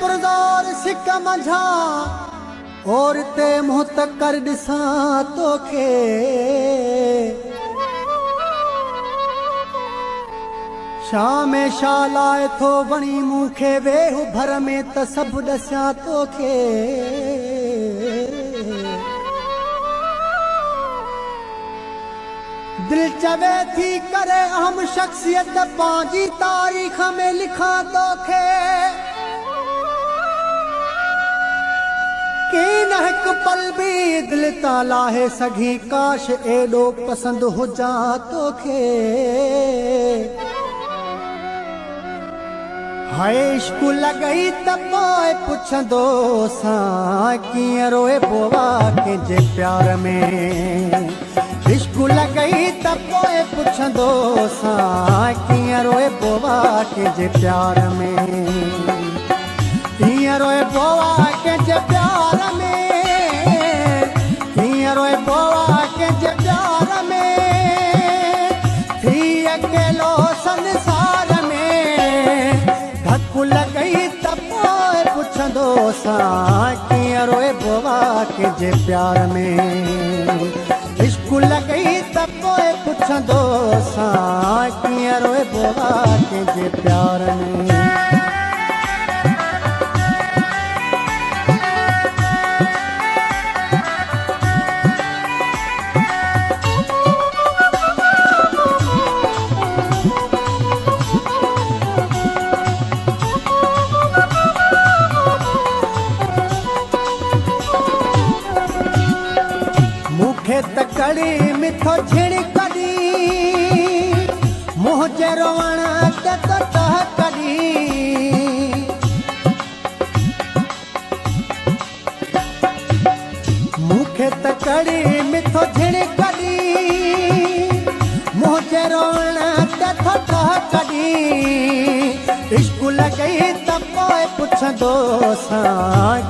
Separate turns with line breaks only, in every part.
पुरज़ोर सिक मंझा और ते मुंह त कर ॾिसां तोखे शाम शा लाए थो वणी मूंखे वेहु भर में त सभु ॾसियां तोखे दिल चवे थी करे अहम शख्सियत पंहिंजी तारीख़ में लिखां तोखे की न हिकु पल बि दिल तां लाहे सघी काश एॾो पसंदि हुजां तोखे हाय इश्क लॻई त पोइ पुछंदोसां कीअं रोए बोवा कंहिंजे प्यार में इश्क लॻई त पोइ पुछंदोसां कीअं रोए बोवा कंहिंजे प्यार में कीअं रोए बोवा कंहिंजे प्यार में कीअं रोए बोवा कंहिंजे प्यार में थी अकेलो संसार में धकु लॻई त पोइ पुछंदोसां कीअं रोए बोवा कंहिंजे प्यार में इश्क लॻई त पोइ पुछंदोसां कीअं रोए बोवा कंहिंजे प्यार में त कड़ी मिठो झिड़कड़ी मुंह जे रोवण ते तो टहकड़ी मूंखे त कड़ी मिठो झिड़कड़ी मुंह जे रोवण ते तो टहकड़ी इश्क लॻई त पोइ पुछंदोसां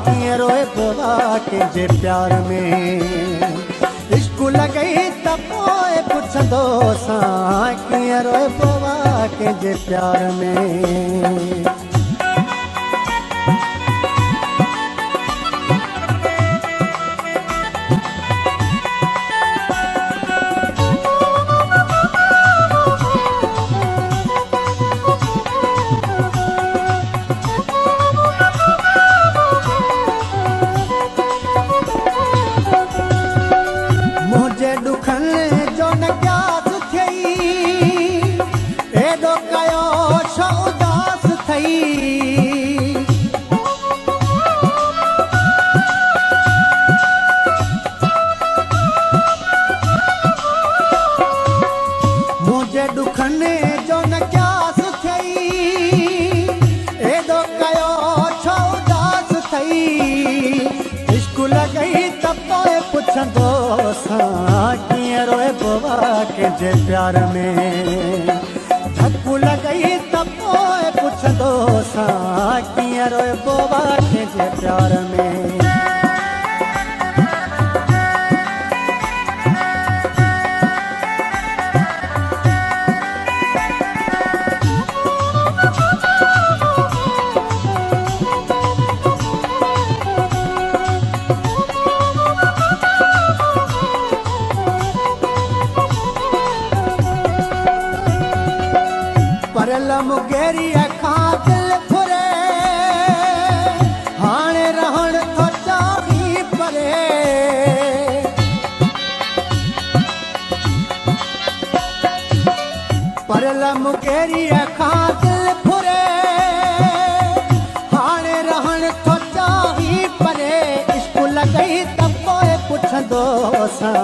कीअं रोए बोवा कंहिंजे प्यार में इश्क लॻई त पोइ पुछंदोसां कीअं रोए बोवा कंहिंजे प्यार में दुखने जो न क्यास थई एडो कयो छो उदास थई इश्क लॻई त पोइ पुछंदोसां कीअं रोए बोवा कंहिंजे प्यार में धकु लॻई त पोइ पुछंदोसां कीअं रोए बोवा कंहिंजे प्यार में मुगेरी खां दिल फुरे हाणे रहण थो चाही परे परल मुगेरी खां दिल फुरे हाणे रहण थो चाही परे इश्क लॻई त पोइ पुछंदोसां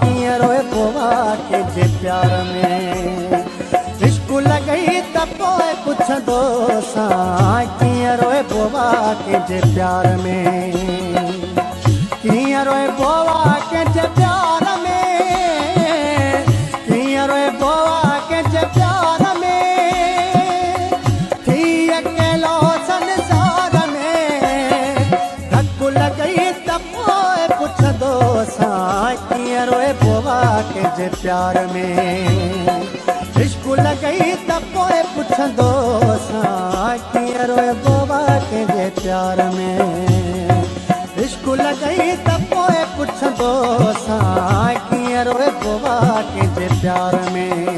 कीअं रोए बोवा कंहिंजे प्यार में इश्क लॻई त पोइ पुछंदोसां कीअं रोए बोवा कंहिंजे प्यार में कीअं रोए बोवा कंहिंजे प्यार में कीअं रोए बोवा कंहिंजे प्यार में थी अकेलो संसार में धकु लॻई त पोइ पुछंदोसां कीअं रोए बोवा कंहिंजे प्यार में इश्क लॻई त पोइ पुछंदोसां कीअं रोए बोवा कंहिंजे प्यार में। इश्क लॻई त पोइ पुछंदो सां कीअं रोए बोवा कंहिंजे प्यार में।